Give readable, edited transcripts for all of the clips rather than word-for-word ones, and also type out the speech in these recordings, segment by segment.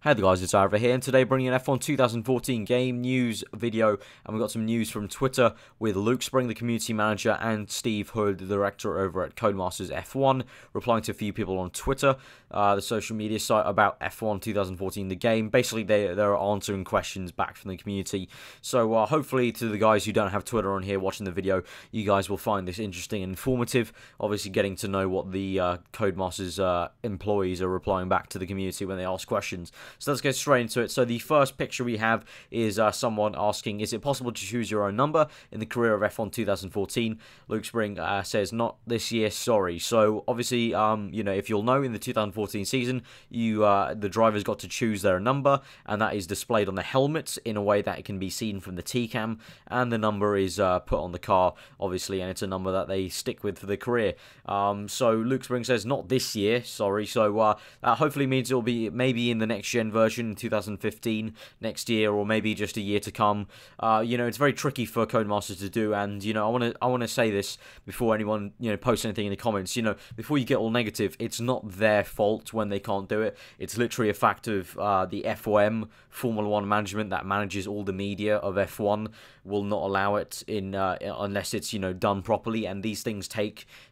Hey there guys, it's aarava here, and today bringing an F1 2014 game news video, and we've got some news from Twitter with Luke Spring, the community manager, and Steve Hood, the director over at Codemasters F1, replying to a few people on Twitter, the social media site, about F1 2014, the game. Basically, they're answering questions back from the community, so hopefully to the guys who don't have Twitter on here watching the video, you guys will find this interesting and informative, obviously getting to know what the Codemasters employees are replying back to the community when they ask questions. So let's get straight into it. So the first picture we have is someone asking, is it possible to choose your own number in the career of F1 2014? Luke Spring says, not this year, sorry. So obviously, you know, if you'll know, in the 2014 season, the drivers got to choose their number, and that is displayed on the helmets in a way that it can be seen from the T-cam, and the number is put on the car, obviously, and it's a number that they stick with for the career. So Luke Spring says, not this year, sorry. So that hopefully means it'll be maybe in the next gen version in 2015 next year, or maybe just a year to come. You know, it's very tricky for Codemasters to do, and you know, I want to say this before anyone, you know, posts anything in the comments. You know, before you get all negative, it's not their fault when they can't do it. It's literally a fact of the FOM, Formula 1 management, that manages all the media of F1, will not allow it in unless it's, you know, done properly, and these things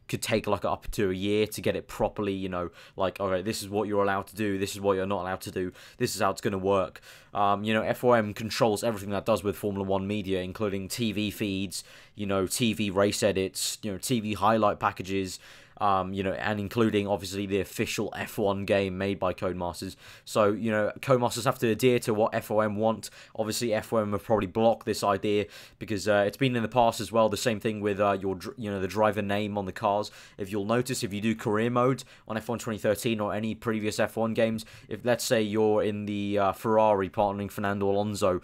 could take like up to a year to get it properly, you know, like, okay, this is what you're allowed to do, this is what you're not allowed to do, this is how it's going to work. You know, FOM controls everything that does with Formula 1 media, including TV feeds, you know, TV race edits, you know, TV highlight packages, you know, and including obviously the official F1 game made by Codemasters. So, you know, Codemasters have to adhere to what FOM want. Obviously, FOM have probably blocked this idea because it's been in the past as well. The same thing with you know, the driver name on the cars. If you'll notice, if you do career mode on F1 2013 or any previous F1 games, if let's say you're in the Ferrari partnering Fernando Alonso,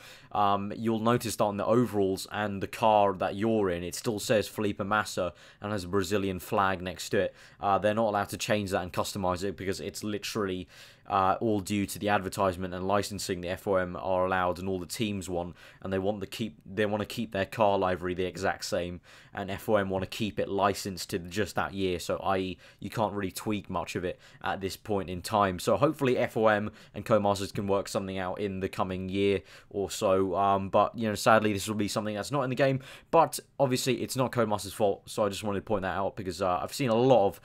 you'll notice that on the overalls and the car that you're in, it still says Felipe Massa and has a Brazilian flag next to it. They're not allowed to change that and customize it because it's literally all due to the advertisement and licensing the FOM are allowed, and all the teams want, and they want to keep their car livery the exact same, and FOM want to keep it licensed to just that year. So, i.e., you can't really tweak much of it at this point in time. So hopefully FOM and Codemasters can work something out in the coming year or so. But you know, sadly, this will be something that's not in the game. But obviously, it's not Codemasters' fault. So I just wanted to point that out because I've seen a lot of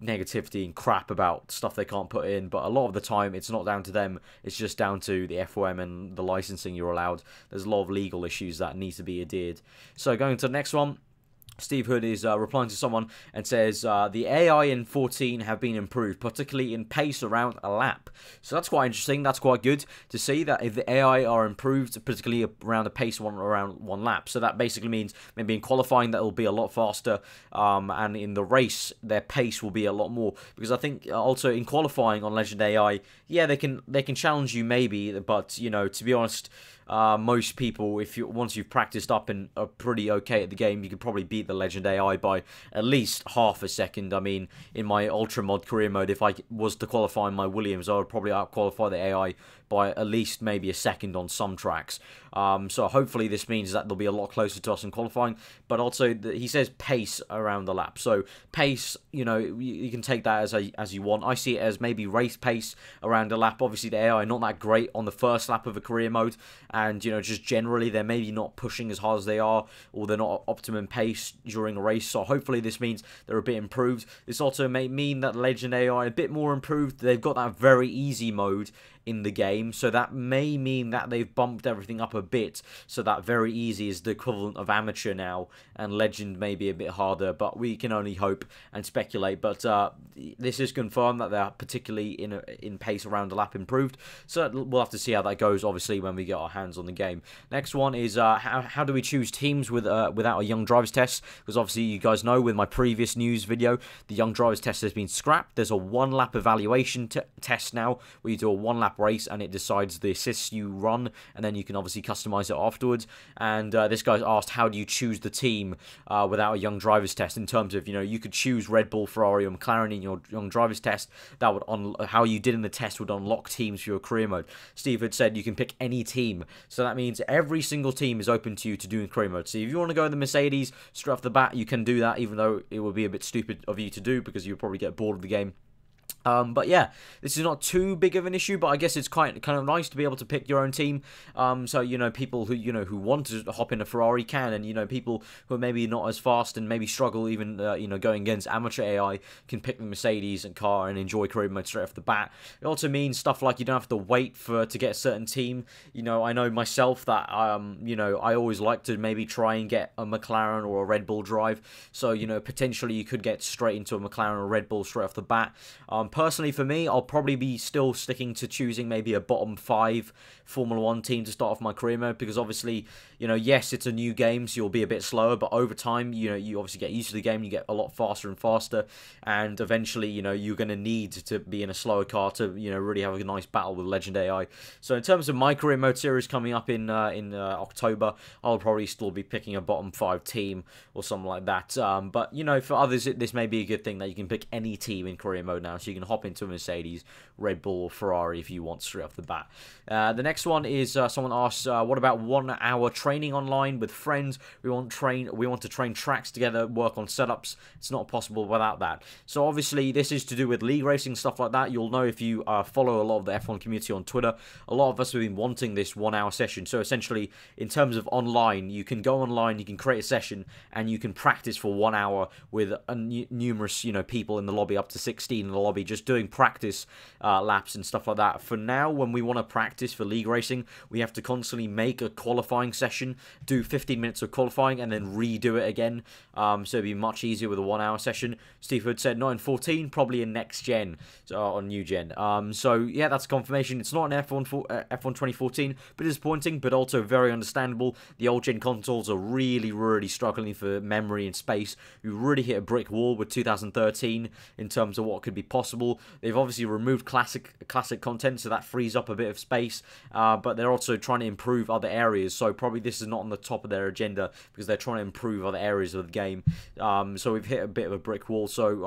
negativity and crap about stuff they can't put in, but a lot of the time it's not down to them, it's just down to the FOM and the licensing you're allowed. There's a lot of legal issues that need to be adhered. So going to the next one, Steve Hood is replying to someone and says, the AI in 14 have been improved, particularly in pace around a lap. So that's quite interesting. That's quite good to see that if the AI are improved, particularly around a pace around one lap. So that basically means maybe in qualifying that will be a lot faster, and in the race their pace will be a lot more. Because I think also in qualifying on Legend AI, yeah, they can challenge you maybe, but you know, to be honest, most people, once you've practiced up and are pretty okay at the game, you could probably beat the Legend AI by at least half a second. I mean, in my Ultra Mod career mode, if I was to qualify my Williams, I would probably out-qualify the AI by at least maybe a second on some tracks. So hopefully this means that they'll be a lot closer to us in qualifying. But also, he says pace around the lap. So pace, you know, you can take that as you want. I see it as maybe race pace around a lap. Obviously, the AI not that great on the first lap of a career mode. And, you know, just generally, they're maybe not pushing as hard as they are, or they're not optimum pace during a race. So hopefully this means they're a bit improved. This also may mean that Legend AI a bit more improved. They've got that very easy mode in the game, so that may mean that they've bumped everything up a bit, so that very easy is the equivalent of amateur now, and legend may be a bit harder, but we can only hope and speculate. But this is confirmed that they're particularly in pace around a lap improved, so we'll have to see how that goes, obviously, when we get our hands on the game. Next one is how do we choose teams without a young drivers test? Because obviously you guys know with my previous news video, the young drivers test has been scrapped. There's a one-lap evaluation test now, where you do a one-lap race and it decides the assists you run, and then you can obviously customize it afterwards. And this guy's asked, how do you choose the team without a young drivers test, in terms of, you know, you could choose Red Bull, Ferrari, or McLaren in your young drivers test. That would how you did in the test would unlock teams for your career mode. Steve had said you can pick any team, so that means every single team is open to you to do in career mode. So if you want to go in the Mercedes straight off the bat, you can do that, even though it would be a bit stupid of you to do because you'll probably get bored of the game. But yeah, this is not too big of an issue, but I guess it's kind of nice to be able to pick your own team. So people who who want to hop in a Ferrari can, and people who are maybe not as fast and maybe struggle even going against amateur AI can pick the Mercedes and car and enjoy career mode straight off the bat. It also means stuff like you don't have to wait to get a certain team. I know myself that I always like to maybe try and get a McLaren or a Red Bull drive. So potentially you could get straight into a McLaren or Red Bull straight off the bat. Personally, for me, I'll probably be still sticking to choosing maybe a bottom 5 Formula 1 team to start off my career mode, because obviously, yes, it's a new game, so you'll be a bit slower, but over time, you obviously get used to the game, you get a lot faster and faster, and eventually, you're going to need to be in a slower car to, really have a nice battle with Legend AI. So in terms of my career mode series coming up in October, I'll probably still be picking a bottom 5 team or something like that. But, for others, this may be a good thing that you can pick any team in career mode now, so you can hop into a Mercedes, Red Bull, or Ferrari if you want straight off the bat. The next one is someone asked, what about 1 hour training online with friends? We want to train tracks together, work on setups. It's not possible without that. So obviously this is to do with league racing, stuff like that. You'll know if you follow a lot of the F1 community on Twitter. A lot of us have been wanting this 1 hour session. So essentially, in terms of online, you can go online, you can create a session, and you can practice for 1 hour with numerous people in the lobby, up to 16 in the lobby, just doing practice laps and stuff like that. For now, when we want to practice for league racing, we have to constantly make a qualifying session, do 15 minutes of qualifying, and then redo it again. So it'd be much easier with a 1 hour session. Steve Hood said not in 14, probably in next gen, on new gen. So yeah, that's confirmation. It's not an F1 2014, but disappointing, but also very understandable. The old gen consoles are really, really struggling for memory and space. We really hit a brick wall with 2013 in terms of what could be possible. They've obviously removed classic content, so that frees up a bit of space, but they're also trying to improve other areas, so probably this is not on the top of their agenda because they're trying to improve other areas of the game. So we've hit a bit of a brick wall, so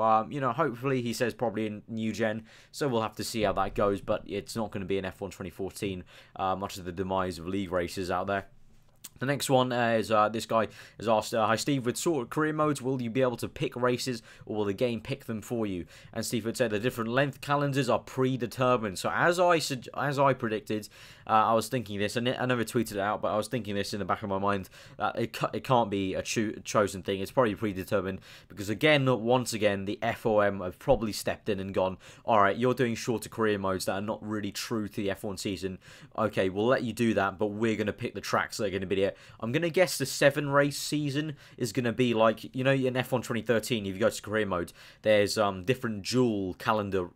hopefully, he says probably in new gen, so we'll have to see how that goes, but it's not going to be an F1 2014, much of the demise of league races out there. The next one is this guy has asked, hi Steve, with sorted career modes, will you be able to pick races or will the game pick them for you? And Steve had said the different length calendars are predetermined. So as I predicted, I was thinking this, and I never tweeted it out, but I was thinking this in the back of my mind, that it can't be a chosen thing. It's probably predetermined because, once again, the FOM have probably stepped in and gone, alright, you're doing shorter career modes that are not really true to the F1 season. Okay, we'll let you do that, but we're going to pick the tracks that are going to be there. I'm going to guess the 7-race season is going to be like, in F1 2013, if you go to career mode, there's different dual calendar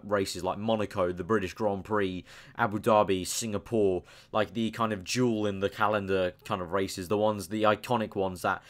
races like Monaco, the British Grand Prix, Abu Dhabi, Singapore, like the kind of dual in the calendar kind of races, the iconic ones that,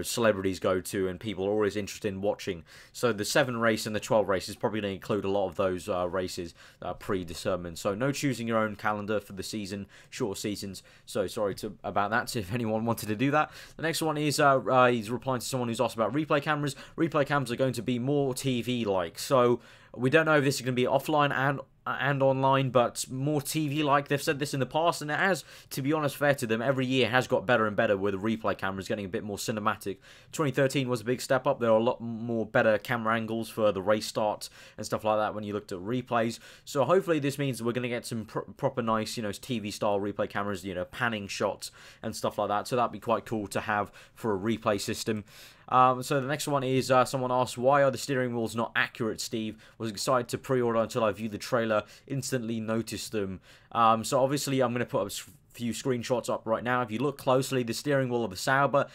celebrities go to and people are always interested in watching. So the 7-race and the 12-race is probably going to include a lot of those races that are predetermined. So no choosing your own calendar for the season, shorter seasons. So sorry about that, if anyone wanted to do that. The next one is he's replying to someone who's asked about replay cameras. Replay cameras are going to be more TV-like, so we don't know if this is going to be offline and online, but more TV-like. They've said this in the past, and it has, to be honest, fair to them, every year has got better and better with the replay cameras getting a bit more cinematic. 2013 was a big step up. There are a lot more better camera angles for the race start and stuff like that when you looked at replays. So hopefully this means we're going to get some proper nice, TV-style replay cameras, panning shots and stuff like that. So that'd be quite cool to have for a replay system. So the next one is someone asked, why are the steering wheels not accurate, Steve? Was excited to pre-order until I viewed the trailer, instantly noticed them. So obviously I'm going to put a few screenshots up right now. If you look closely, the steering wheel of the Sauber,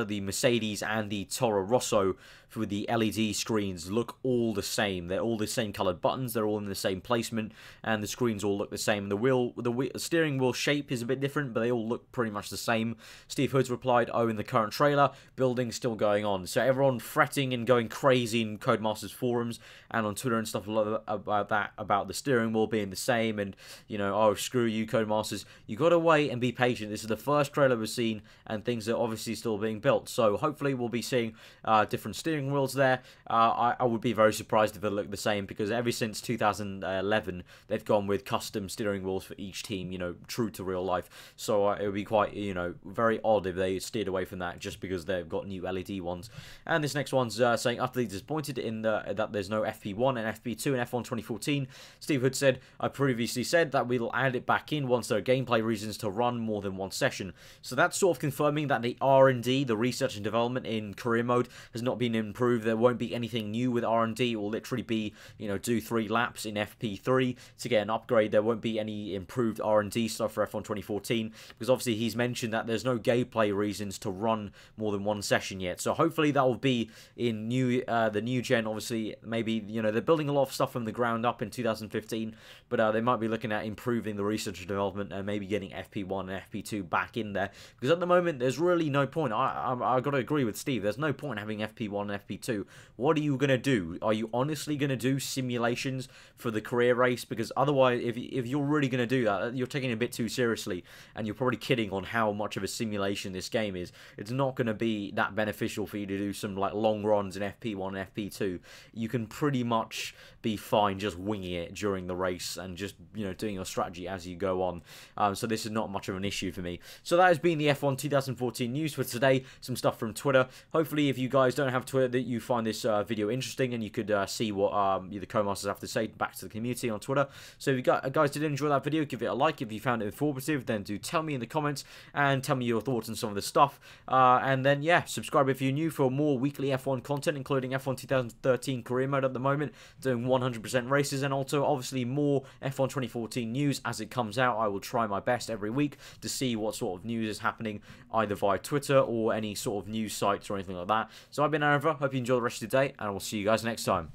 the Mercedes, and the Toro Rosso with the LED screens look all the same. They're all the same coloured buttons. They're all in the same placement, and the screens all look the same. The steering wheel shape is a bit different, but they all look pretty much the same. Steve Hood's replied, "Oh, in the current trailer, building's still going on." So everyone fretting and going crazy in Codemasters forums and on Twitter and stuff about the steering wheel being the same, and oh screw you Codemasters. You got to wait and be patient. This is the first trailer we've seen, and things are obviously still being built. So hopefully we'll be seeing different steering steering wheels there, I would be very surprised if they look the same, because ever since 2011, they've gone with custom steering wheels for each team, you know, true to real life. So it would be quite, you know, very odd if they steered away from that just because they've got new LED ones. And this next one's saying, utterly disappointed in that there's no FP1 and FP2 in F1 2014. Steve Hood said, I previously said that we'll add it back in once there are gameplay reasons to run more than one session. So that's sort of confirming that the R&D, the research and development in career mode, has not been improved. There won't be anything new with R&D. It will literally be, you know, do 3 laps in FP3 to get an upgrade. There won't be any improved R&D stuff for F1 2014, because obviously he's mentioned that there's no gameplay reasons to run more than one session yet. So hopefully that will be in the new gen. Obviously, maybe, you know, they're building a lot of stuff from the ground up in 2015, but they might be looking at improving the research and development and maybe getting FP1 and FP2 back in there, because at the moment there's really no point. I got to agree with Steve, there's no point having FP1 and FP2. What are you going to do? Are you honestly going to do simulations for the career race? Because otherwise, if you're really going to do that, you're taking it a bit too seriously, and you're probably kidding on how much of a simulation this game is. It's not going to be that beneficial for you to do some like long runs in FP1 and FP2. You can pretty much be fine just winging it during the race and just, you know, doing your strategy as you go on. So this is not much of an issue for me. So that has been the F1 2014 news for today. Some stuff from Twitter. Hopefully, if you guys don't have Twitter, that you find this video interesting and you could see what the co-masters have to say back to the community on Twitter. So if you guys did enjoy that video, give it a like. If you found it informative, then do tell me in the comments and tell me your thoughts on some of the stuff. And then, yeah, subscribe if you're new for more weekly F1 content, including F1 2013 career mode at the moment, doing 100% races, and also obviously more F1 2014 news as it comes out. I will try my best every week to see what sort of news is happening either via Twitter or any sort of news sites or anything like that. So I've been aarava. Hope you enjoy the rest of the day, and I will see you guys next time.